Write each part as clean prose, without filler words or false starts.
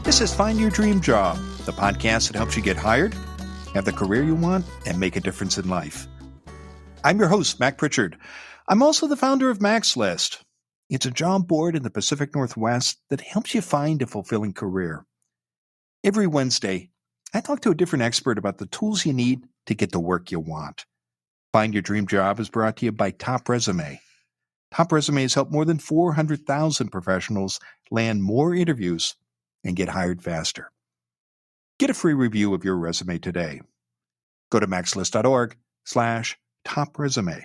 This is Find Your Dream Job, the podcast that helps you get hired, have the career you want, and make a difference in life. I'm your host, Mac Pritchard. I'm also the founder of Mac's List. It's a job board in the Pacific Northwest that helps you find a fulfilling career. Every Wednesday, I talk to a different expert about the tools you need to get the work you want. Find Your Dream Job is brought to you by Top Resume. Top Resume has helped more than 400,000 professionals land more interviews and get hired faster. Get a free review of your resume today. Go to maxlist.org/topresume.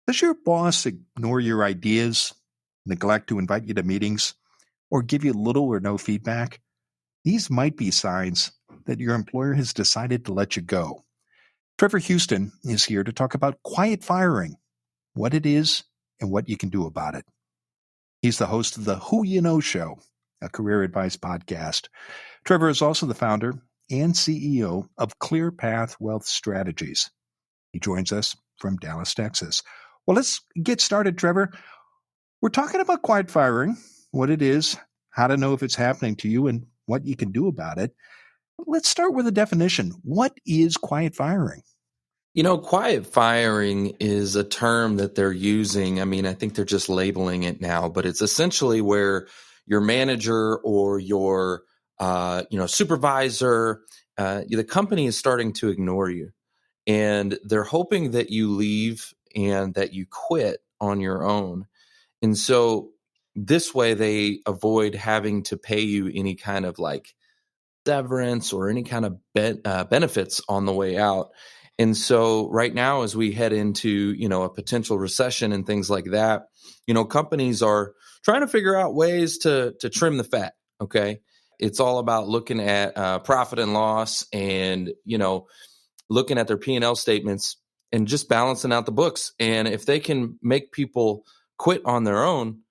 Does your boss ignore your ideas, neglect to invite you to meetings, or give you little or no feedback? These might be signs that your employer has decided to let you go. Trevor Houston is here to talk about quiet firing, what it is, and what you can do about it. He's the host of the Who You Know Show, a career advice podcast. Trevor is also the founder and CEO of Clear Path Wealth Strategies. He joins us from Dallas, Texas. Well, let's get started, Trevor. We're talking about quiet firing, what it is, how to know if it's happening to you, and what you can do about it. Let's start with a definition. What is quiet firing? Quiet firing is a term that they're using. I think they're just labeling it now, but it's essentially where your manager or your supervisor, the company is starting to ignore you, and they're hoping that you leave and that you quit on your own. And so this way they avoid having to pay you any kind of like severance or any kind of benefits on the way out. And so right now, as we head into, a potential recession and things like that, companies are trying to figure out ways to trim the fat. Okay. It's all about looking at profit and loss and, looking at their P&L statements and just balancing out the books. And if they can make people quit on their own,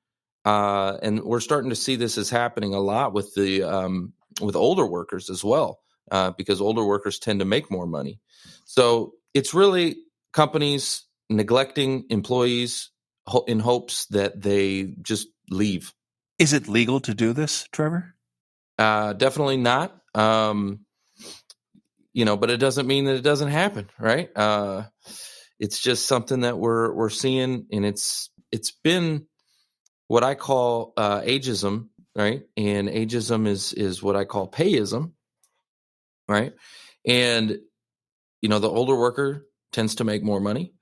and we're starting to see this is happening a lot with with older workers as well, because older workers tend to make more money. So it's really companies neglecting employees in hopes that they just leave. Is it legal to do this, Trevor? Definitely not. But it doesn't mean that it doesn't happen, right? It's just something that we're seeing, and it's been what I call ageism, right? And ageism is what I call payism, right? And the older worker tends to make more money,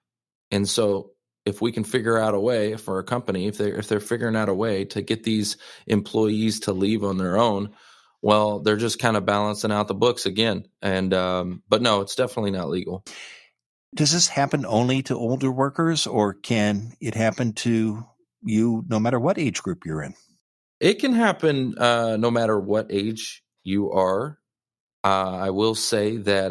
and so if we can figure out a way for a company, if they're figuring out a way to get these employees to leave on their own, well, they're just kind of balancing out the books again. And but no, it's definitely not legal. Does this happen only to older workers, or can it happen to you no matter what age group you're in? It can happen no matter what age you are. I will say that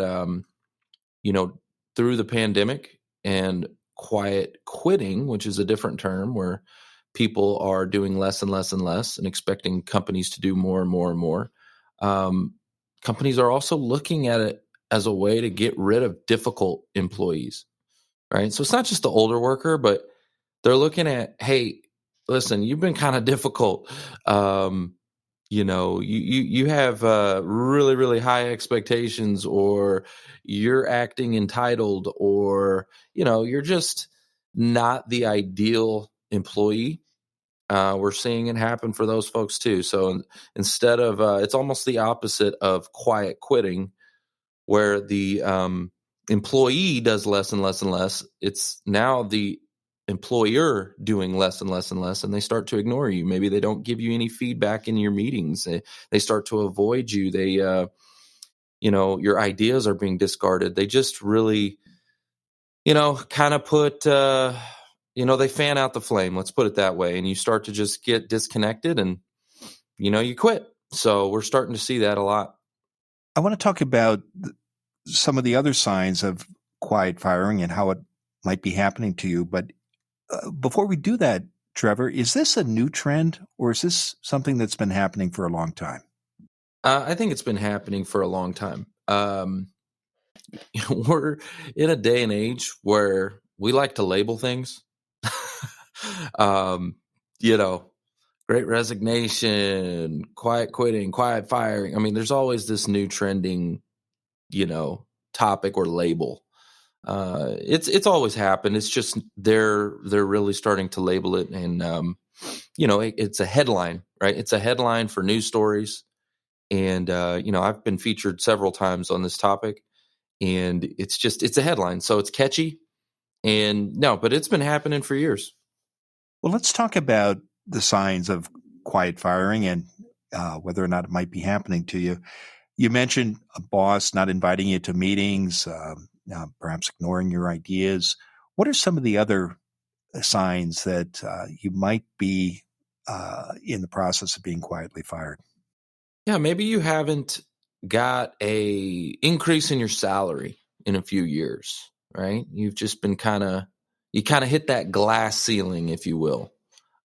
through the pandemic and quiet quitting, which is a different term where people are doing less and less and less and expecting companies to do more and more and more. Companies are also looking at it as a way to get rid of difficult employees, right? So it's not just the older worker, but they're looking at, hey, listen, you've been kind of difficult. You have really, really high expectations, or you're acting entitled, or, you're just not the ideal employee. We're seeing it happen for those folks too. So instead of, it's almost the opposite of quiet quitting, where the employee does less and less and less. It's now the employer doing less and less and less, and they start to ignore you. Maybe they don't give you any feedback in your meetings. They start to avoid you. They, your ideas are being discarded. They just really, kind of put, they fan out the flame. Let's put it that way. And you start to just get disconnected and, you quit. So we're starting to see that a lot. I want to talk about some of the other signs of quiet firing and how it might be happening to you. But before we do that, Trevor, is this a new trend, or is this something that's been happening for a long time? I think it's been happening for a long time. we're in a day and age where we like to label things. um, you know, great resignation, quiet quitting, quiet firing. I mean, there's always this new trending, topic or label. It's always happened. It's just they're really starting to label it, and it's a headline, right? It's a headline for news stories, and I've been featured several times on this topic, and it's a headline, so it's catchy, and no, but it's been happening for years. Well, let's talk about the signs of quiet firing and whether or not it might be happening to you. You mentioned a boss not inviting you to meetings, perhaps ignoring your ideas. What are some of the other signs that you might be in the process of being quietly fired? Yeah, maybe you haven't got a increase in your salary in a few years, right? You've just been you kind of hit that glass ceiling, if you will.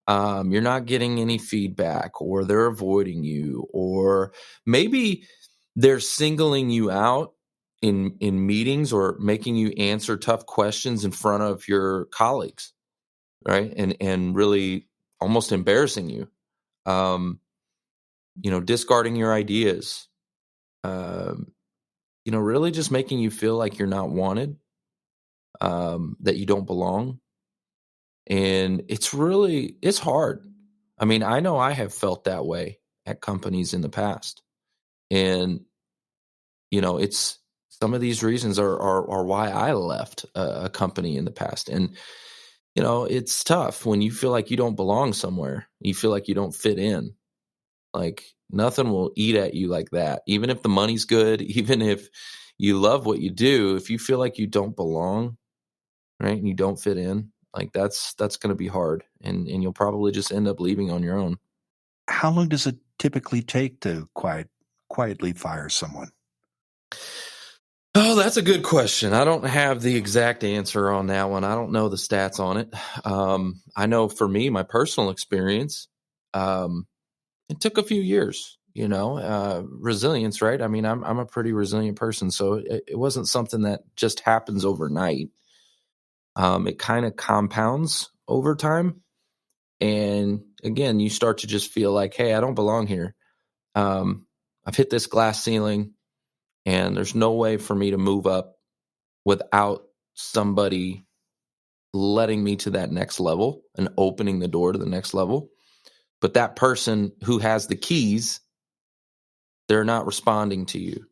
You're not getting any feedback, or they're avoiding you, or maybe they're singling you out in meetings or making you answer tough questions in front of your colleagues, right? And really almost embarrassing you. Um, discarding your ideas. Um, really just making you feel like you're not wanted, that you don't belong. And it's hard. I mean, I know I have felt that way at companies in the past. And, it's some of these reasons are why I left a company in the past. And, it's tough when you feel like you don't belong somewhere. You feel like you don't fit in. Like nothing will eat at you like that. Even if the money's good, even if you love what you do, if you feel like you don't belong, right, and you don't fit in, like that's going to be hard, and you'll probably just end up leaving on your own. How long does it typically take to quietly fire someone? Oh, that's a good question. I don't have the exact answer on that one. I don't know the stats on it. I know for me, my personal experience, um, it took a few years. Resilience, right? I mean, I'm a pretty resilient person, so it wasn't something that just happens overnight. It kind of compounds over time. And again, you start to just feel like, hey, I don't belong here. I've hit this glass ceiling, and there's no way for me to move up without somebody letting me to that next level and opening the door to the next level. But that person who has the keys, they're not responding to you.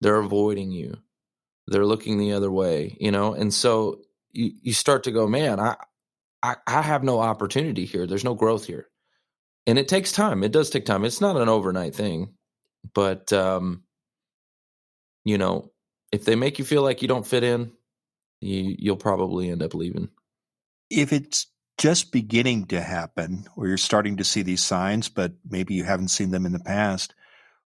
They're avoiding you. They're looking the other way, And so you start to go, man, I have no opportunity here. There's no growth here. And it takes time. It does take time. It's not an overnight thing. But, if they make you feel like you don't fit in, you'll probably end up leaving. If it's just beginning to happen, or you're starting to see these signs, but maybe you haven't seen them in the past,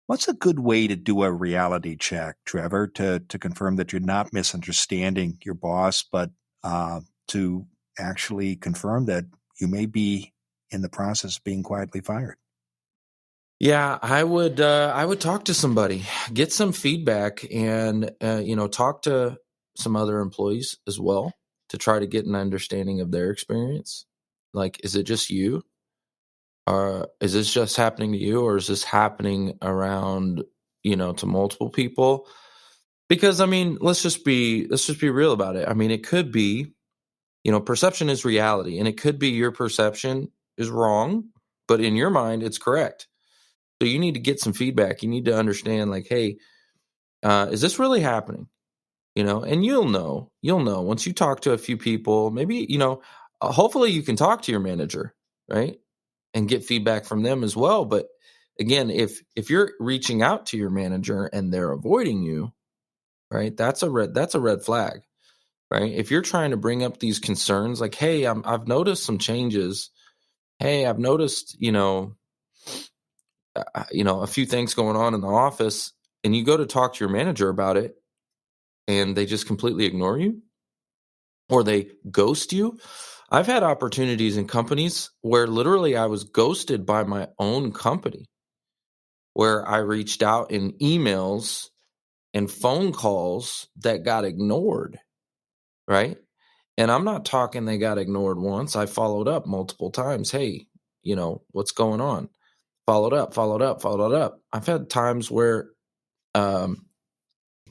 what's a good way to do a reality check, Trevor, to confirm that you're not misunderstanding your boss, but to actually confirm that you may be in the process of being quietly fired? Yeah, I would talk to somebody, get some feedback, and talk to some other employees as well to try to get an understanding of their experience. Like, is it just you? Or is this just happening to you, or is this happening around, to multiple people? Because I mean, let's just be real about it. I mean, it could be, perception is reality, and it could be your perception is wrong, but in your mind it's correct. So you need to get some feedback. You need to understand, like, hey, is this really happening? And you'll know once you talk to a few people. Maybe hopefully you can talk to your manager, right, and get feedback from them as well. But again, if you're reaching out to your manager and they're avoiding you, right, that's a red flag, right? If you're trying to bring up these concerns, like, hey, I've noticed some changes. Hey, I've noticed, a few things going on in the office, and you go to talk to your manager about it, and they just completely ignore you, or they ghost you. I've had opportunities in companies where literally I was ghosted by my own company, where I reached out in emails and phone calls that got ignored, right? And I'm not talking they got ignored once. I followed up multiple times. Hey, what's going on? Followed up, followed up, followed up. I've had times where the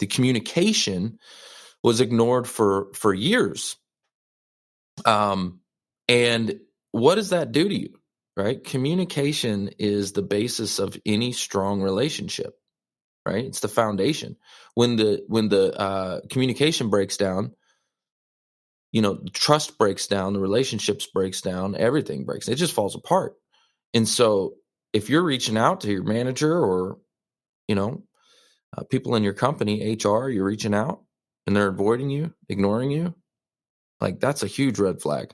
communication was ignored for years. And what does that do to you, right? Communication is the basis of any strong relationship, right? It's the foundation. When the communication breaks down, trust breaks down, the relationships breaks down, everything breaks. It just falls apart. And so if you're reaching out to your manager or, people in your company, HR, you're reaching out and they're avoiding you, ignoring you, like that's a huge red flag.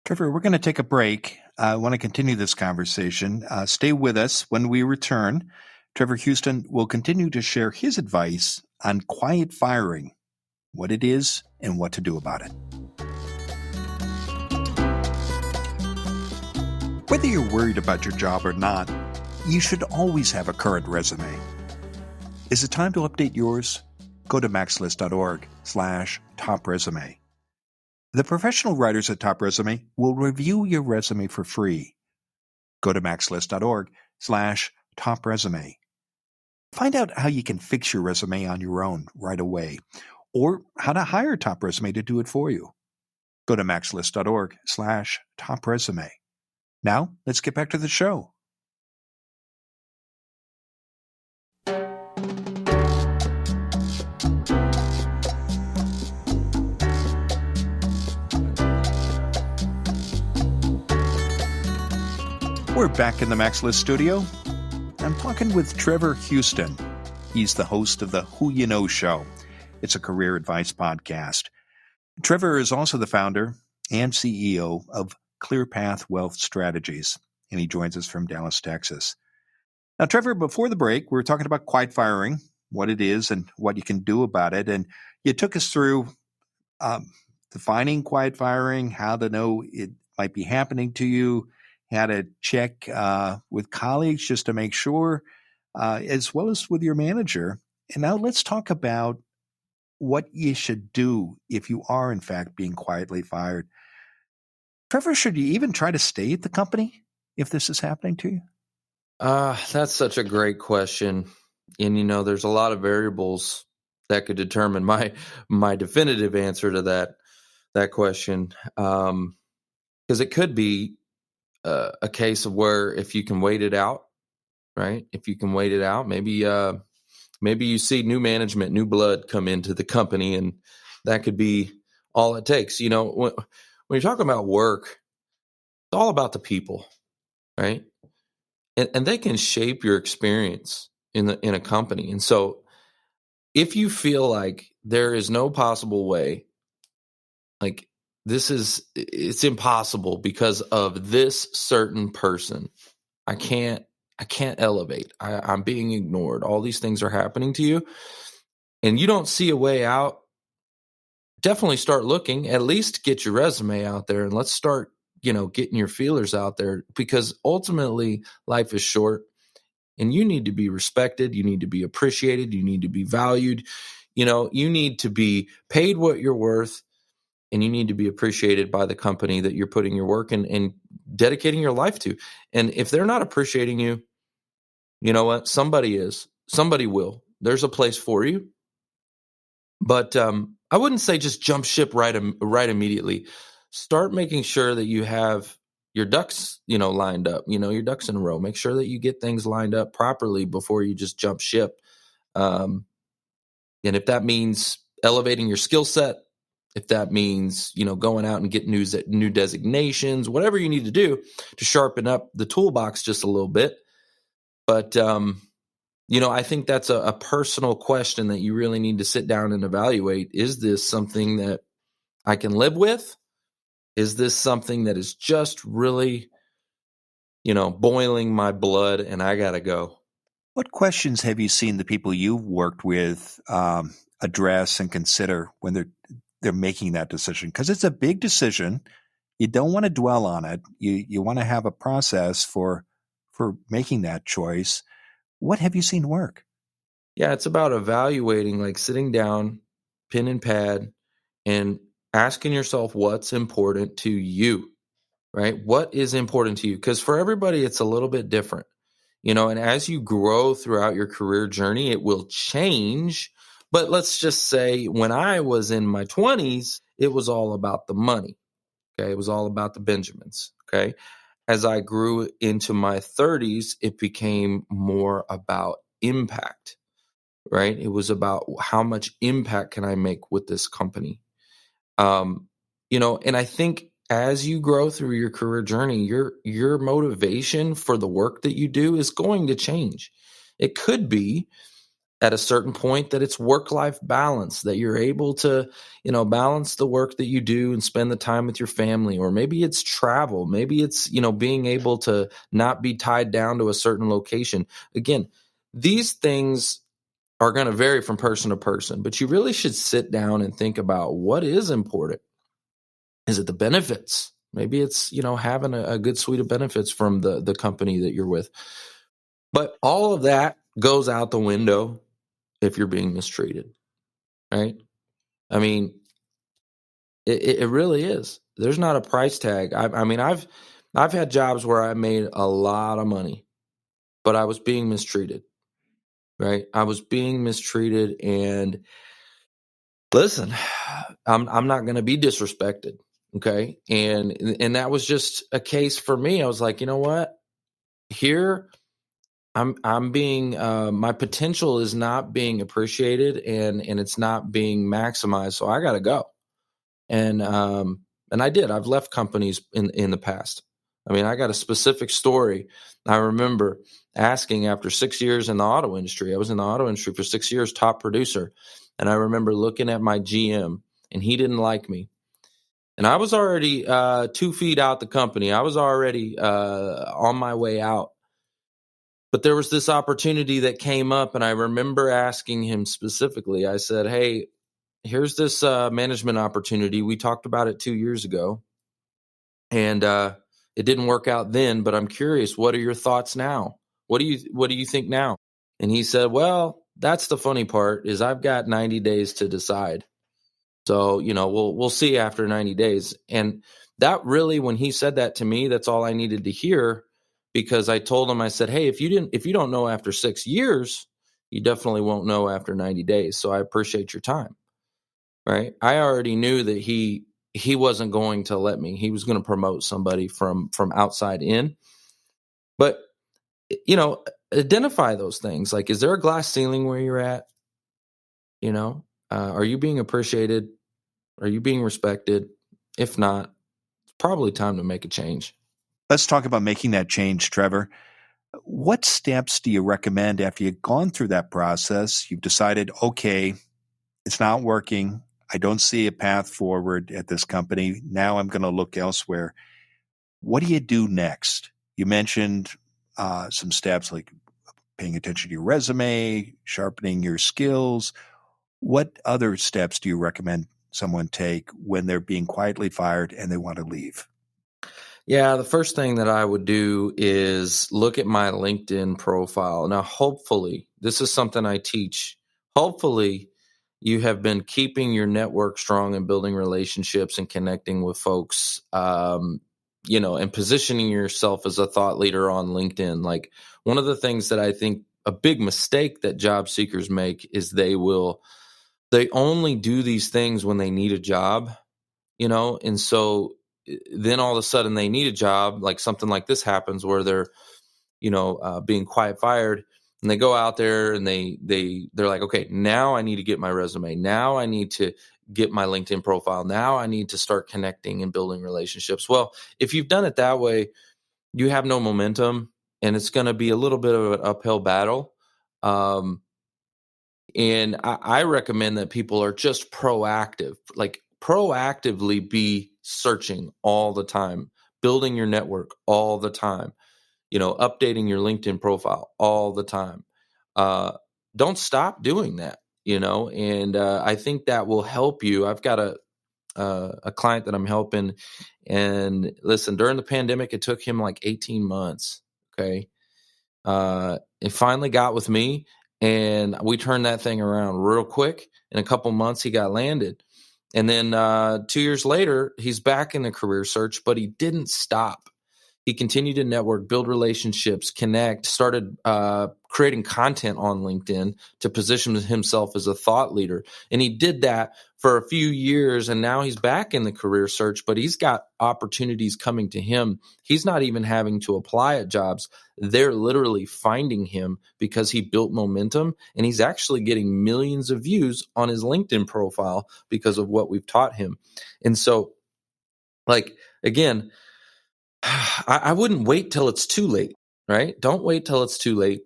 Trevor, we're going to take a break. I want to continue this conversation. Stay with us. When we return, Trevor Houston will continue to share his advice on quiet firing, what it is and what to do about it. Whether you're worried about your job or not, you should always have a current resume. Is it time to update yours? Go to maxlist.org/top resume. The professional writers at Top Resume will review your resume for free. Go to maxlist.org/top resume. Find out how you can fix your resume on your own right away, or how to hire Top Resume to do it for you. Go to maxlist.org/top resume. Now, let's get back to the show. We're back in the Max List studio. I'm talking with Trevor Houston. He's the host of the Who You Know Show. It's a career advice podcast. Trevor is also the founder and CEO of ClearPath Wealth Strategies, and he joins us from Dallas, Texas. Now, Trevor, before the break, we were talking about quiet firing, what it is and what you can do about it. And you took us through defining quiet firing, how to know it might be happening to you, how to check with colleagues just to make sure, as well as with your manager. And now let's talk about what you should do if you are, in fact, being quietly fired. Trevor, should you even try to stay at the company if this is happening to you? That's such a great question. And, there's a lot of variables that could determine my definitive answer to that question. Because it could be a case of where if you can wait it out, right? If you can wait it out, maybe you see new management, new blood come into the company, and that could be all it takes. When you're talking about work, it's all about the people, right? And they can shape your experience in a company. And so if you feel like there is no possible way, like it's impossible because of this certain person, I can't elevate. I'm being ignored. All these things are happening to you and you don't see a way out, definitely start looking, at least get your resume out there and let's start, getting your feelers out there, because ultimately life is short and you need to be respected. You need to be appreciated. You need to be valued. You need to be paid what you're worth, and you need to be appreciated by the company that you're putting your work in and dedicating your life to. And if they're not appreciating you, you know what? Somebody is. Somebody will. There's a place for you. But I wouldn't say just jump ship right immediately. Start making sure that you have your ducks, lined up, your ducks in a row. Make sure that you get things lined up properly before you just jump ship. And if that means elevating your skill set, if that means, going out and getting new designations, whatever you need to do to sharpen up the toolbox just a little bit. But, I think that's a personal question that you really need to sit down and evaluate. Is this something that I can live with? Is this something that is just really, boiling my blood and I got to go? What questions have you seen the people you've worked with address and consider when they're making that decision? Because it's a big decision. You don't want to dwell on it. You want to have a process for making that choice. What have you seen work? Yeah, it's about evaluating, like sitting down, pen and pad, and asking yourself what's important to you, right? What is important to you? Because for everybody, it's a little bit different, and as you grow throughout your career journey, it will change. But let's just say when I was in my 20s, it was all about the money. Okay. It was all about the Benjamins. Okay. As I grew into my 30s, it became more about impact, right? It was about how much impact can I make with this company. And I think as you grow through your career journey, your motivation for the work that you do is going to change. It could be at a certain point that it's work-life balance, that you're able to, balance the work that you do and spend the time with your family, or maybe it's travel, maybe it's, being able to not be tied down to a certain location. Again, these things are going to vary from person to person, but you really should sit down and think about what is important. Is it the benefits? Maybe it's, having a good suite of benefits from the company that you're with. But all of that goes out the window if you're being mistreated, right? I mean, it really is. There's not a price tag. I mean, I've had jobs where I made a lot of money, but I was being mistreated, right? I was being mistreated, and listen, I'm not going to be disrespected, okay? And that was just a case for me. I was like, you know what? Here I'm being my potential is not being appreciated, and it's not being maximized, so I got to go. And I did. I've left companies in the past. I mean, I got a specific story. I remember asking after 6 years in the auto industry. I was in the auto industry for 6 years, top producer. And I remember looking at my GM, and he didn't like me. And I was already 2 feet out the company. I was already on my way out. But there was this opportunity that came up, and I remember asking him specifically. I said, "Hey, here's this management opportunity. We talked about it 2 years ago, and it didn't work out then. But I'm curious, what are your thoughts now? What do you think now?" And he said, "Well, that's the funny part is I've got 90 days to decide. So we'll see after 90 days." And that really, when he said that to me, that's all I needed to hear, because I told him, I said, "Hey, if you don't know after 6 years, you definitely won't know after 90 days. So I appreciate your time." Right? I already knew that he wasn't going to let me. He was going to promote somebody from outside in. But you know, identify those things. Like, is there a glass ceiling where you're at? Are you being appreciated? Are you being respected? If not, it's probably time to make a change. Let's talk about making that change, Trevor. What steps do you recommend after you've gone through that process? You've decided, okay, it's not working. I don't see a path forward at this company. Now I'm going to look elsewhere. What do you do next? You mentioned some steps like paying attention to your resume, sharpening your skills. What other steps do you recommend someone take when they're being quietly fired and they want to leave? Yeah, the first thing that I would do is look at my LinkedIn profile. Now, hopefully, this is something I teach. Hopefully, you have been keeping your network strong and building relationships and connecting with folks, and positioning yourself as a thought leader on LinkedIn. Like, one of the things that I think a big mistake that job seekers make is they only do these things when they need a job, and so then all of a sudden they need a job, like something like this happens where they're being quiet fired, and they go out there and they're like, okay, now I need to get my resume, now I need to get my LinkedIn profile, now I need to start connecting and building relationships. Well, if you've done it that way, you have no momentum, and it's going to be a little bit of an uphill battle. And I recommend that people are just proactive, like proactively be searching all the time, building your network all the time, updating your LinkedIn profile all the time. Uh, don't stop doing that, and I think that will help you. I've got a client that I'm helping, and listen, during the pandemic, it took him like 18 months. Okay. It finally got with me, And we turned that thing around real quick. In a couple months, he got landed. And then 2 years later, he's back in the career search, but he didn't stop. He continued to network, build relationships, connect, started creating content on LinkedIn to position himself as a thought leader. And he did that for a few years, and now he's back in the career search, but he's got opportunities coming to him. He's not even having to apply at jobs. They're literally finding him because he built momentum, and he's actually getting millions of views on his LinkedIn profile because of what we've taught him. And so, again, I wouldn't wait till it's too late, right? Don't wait till it's too late.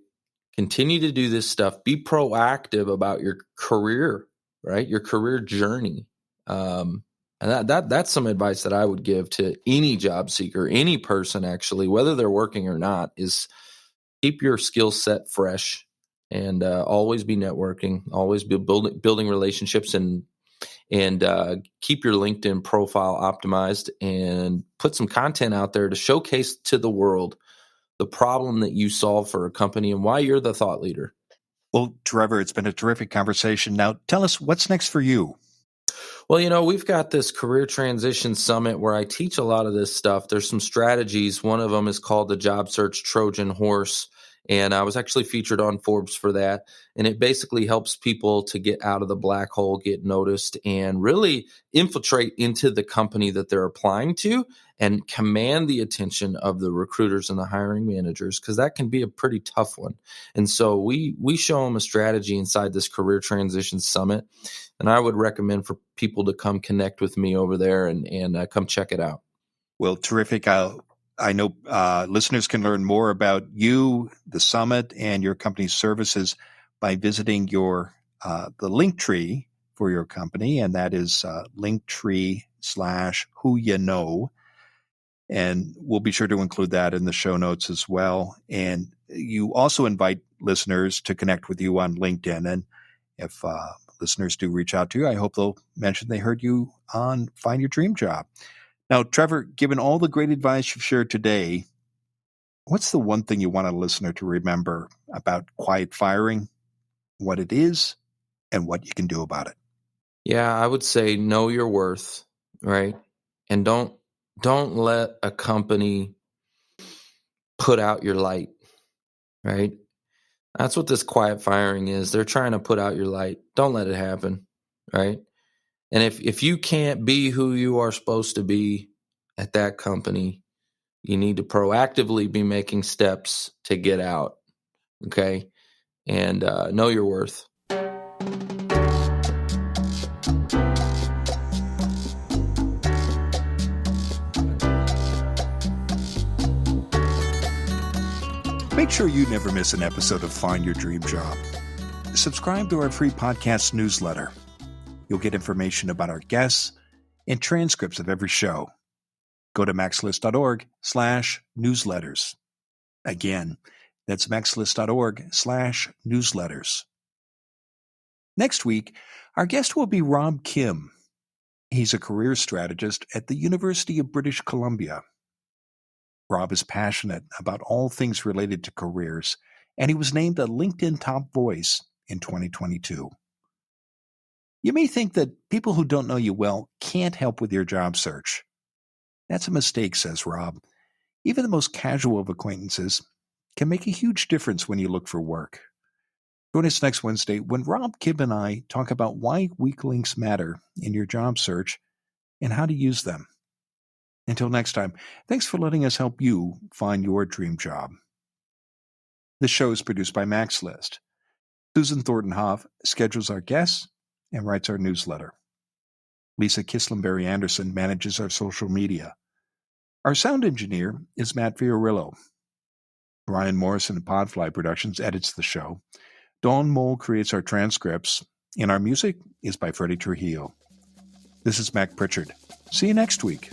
Continue to do this stuff. Be proactive about your career, right? Your career journey. And that's some advice that I would give to any job seeker, any person actually, whether they're working or not, is keep your skill set fresh and always be networking, always be building relationships, and keep your LinkedIn profile optimized and put some content out there to showcase to the world the problem that you solve for a company and why you're the thought leader. Well, Trevor, it's been a terrific conversation. Now, tell us what's next for you. Well, we've got this career transition summit where I teach a lot of this stuff. There's some strategies. One of them is called the Job Search Trojan Horse. And I was actually featured on Forbes for that. And it basically helps people to get out of the black hole, get noticed, and really infiltrate into the company that they're applying to and command the attention of the recruiters and the hiring managers, because that can be a pretty tough one. And so we show them a strategy inside this career transition summit. And I would recommend for people to come connect with me over there and come check it out. Well, terrific. I know listeners can learn more about you, the summit, and your company's services by visiting the link tree for your company, and that is linktree/whoyouknow. And we'll be sure to include that in the show notes as well. And you also invite listeners to connect with you on LinkedIn. And if listeners do reach out to you, I hope they'll mention they heard you on Find Your Dream Job. Now, Trevor, given all the great advice you've shared today, what's the one thing you want a listener to remember about quiet firing, what it is, and what you can do about it? Yeah, I would say know your worth, right? And don't let a company put out your light, right? That's what this quiet firing is. They're trying to put out your light. Don't let it happen, right? And if you can't be who you are supposed to be at that company, you need to proactively be making steps to get out, okay? And know your worth. Make sure you never miss an episode of Find Your Dream Job. Subscribe to our free podcast newsletter. You'll get information about our guests and transcripts of every show. Go to maxlist.org/newsletters. Again, that's maxlist.org/newsletters. Next week, our guest will be Rob Kim. He's a career strategist at the University of British Columbia. Rob is passionate about all things related to careers, and he was named a LinkedIn Top Voice in 2022. You may think that people who don't know you well can't help with your job search. That's a mistake, says Rob. Even the most casual of acquaintances can make a huge difference when you look for work. Join us next Wednesday when Rob, Kim, and I talk about why weak links matter in your job search and how to use them. Until next time, thanks for letting us help you find your dream job. This show is produced by MaxList. Susan Thornton-Hoff schedules our guests and writes our newsletter. Lisa Kislenberry Anderson manages our social media. Our sound engineer is Matt Fiorillo. Ryan Morrison of Podfly Productions edits the show. Dawn Mole creates our transcripts, and our music is by Freddie Trujillo. This is Mac Pritchard. See you next week.